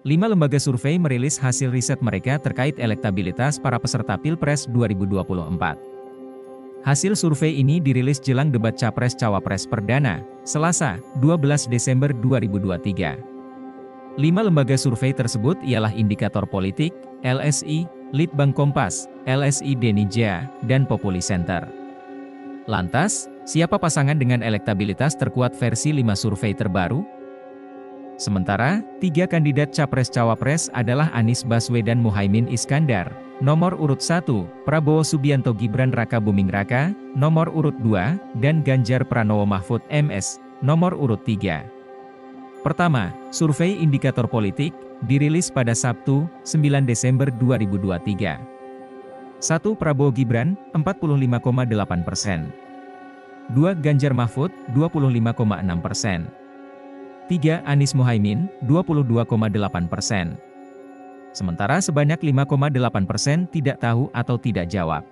5 lembaga survei merilis hasil riset mereka terkait elektabilitas para peserta Pilpres 2024. Hasil survei ini dirilis jelang debat Capres-Cawapres perdana, Selasa, 12 Desember 2023. 5 lembaga survei tersebut ialah Indikator Politik, LSI, Litbang Kompas, LSI Denija, dan Populi Center. Lantas, siapa pasangan dengan elektabilitas terkuat versi 5 survei terbaru? Sementara, 3 kandidat Capres-Cawapres adalah Anies Baswedan Muhaimin Iskandar, nomor urut 1, Prabowo Subianto Gibran Raka Buming Raka, nomor urut 2, dan Ganjar Pranowo Mahfud MS, nomor urut 3. Pertama, survei Indikator Politik, dirilis pada Sabtu, 9 Desember 2023. 1. Prabowo Gibran, 45,8%. 2. Ganjar Mahfud, 25,6%. 3. Anies Muhaimin, 22,8%. Sementara sebanyak 5,8% tidak tahu atau tidak jawab.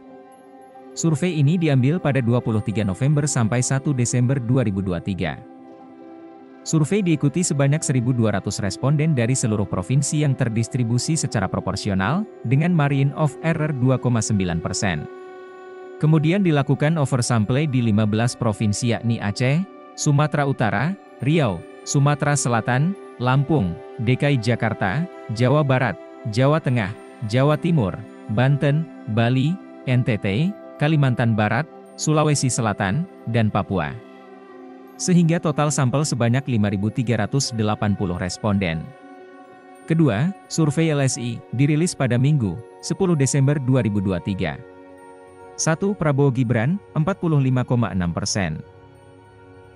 Survei ini diambil pada 23 November sampai 1 Desember 2023. Survei diikuti sebanyak 1.200 responden dari seluruh provinsi yang terdistribusi secara proporsional, dengan margin of error 2,9%. Kemudian dilakukan oversample di 15 provinsi yakni Aceh, Sumatera Utara, Riau, Sumatera Selatan, Lampung, DKI Jakarta, Jawa Barat, Jawa Tengah, Jawa Timur, Banten, Bali, NTT, Kalimantan Barat, Sulawesi Selatan, dan Papua. Sehingga total sampel sebanyak 5.380 responden. Kedua, survei LSI, dirilis pada Minggu, 10 Desember 2023. 1. Prabowo Gibran, 45,6%.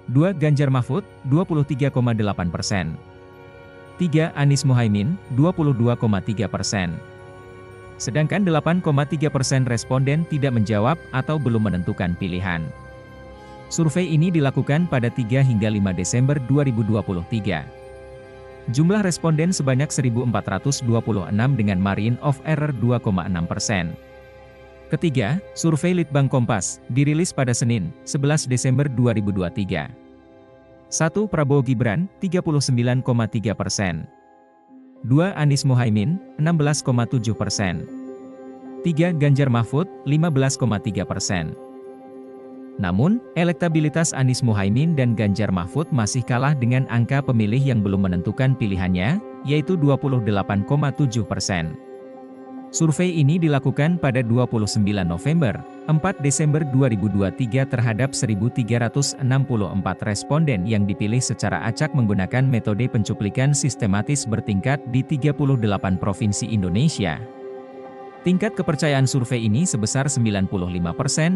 2. Ganjar Mahfud, 23,8%. 3. Anies Muhaimin, 22,3%. Sedangkan 8,3% responden tidak menjawab atau belum menentukan pilihan. Survei ini dilakukan pada 3 hingga 5 Desember 2023. Jumlah responden sebanyak 1.426 dengan margin of error 2,6%. Ketiga, survei Litbang Kompas, dirilis pada Senin, 11 Desember 2023. 1. Prabowo Gibran, 39,3%. 2. Anies Muhaimin, 16,7%. 3. Ganjar Mahfud, 15,3%. Namun, elektabilitas Anies Muhaimin dan Ganjar Mahfud masih kalah dengan angka pemilih yang belum menentukan pilihannya, yaitu 28,7%. Survei ini dilakukan pada 29 November, 4 Desember 2023 terhadap 1.364 responden yang dipilih secara acak menggunakan metode pencuplikan sistematis bertingkat di 38 provinsi Indonesia. Tingkat kepercayaan survei ini sebesar 95%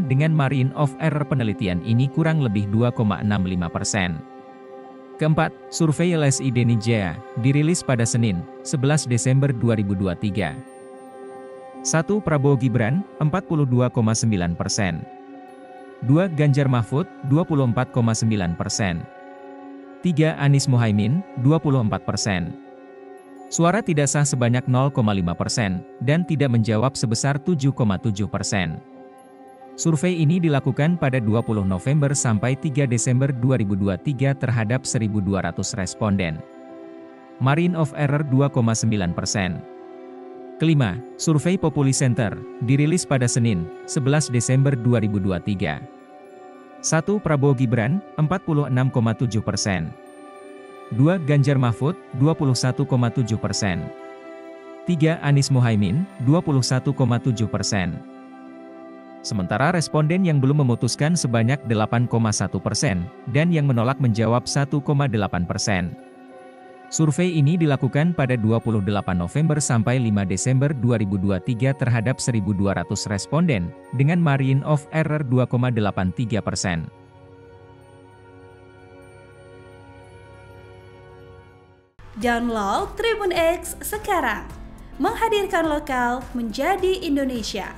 dengan margin of error penelitian ini kurang lebih 2,65%. Keempat, survei LSI Denija, dirilis pada Senin, 11 Desember 2023. 1. Prabowo Gibran, 42,9%. 2. Ganjar Mahfud, 24,9%. 3. Anies Muhaimin, 24%. Suara tidak sah sebanyak 0,5% dan tidak menjawab sebesar 7,7%. Survei ini dilakukan pada 20 November sampai 3 Desember 2023 terhadap 1.200 responden. Margin of error 2,9%. Kelima, survei Populi Center, dirilis pada Senin, 11 Desember 2023. 1. Prabowo Gibran, 46,7%. 2. Ganjar Mahfud, 21,7%. 3. Anies Muhaimin, 21,7%. Sementara responden yang belum memutuskan sebanyak 8,1% dan yang menolak menjawab 1,8%. Survei ini dilakukan pada 28 November sampai 5 Desember 2023 terhadap 1.200 responden, dengan margin of error 2,83%. Download Tribun X sekarang, menghadirkan lokal menjadi Indonesia.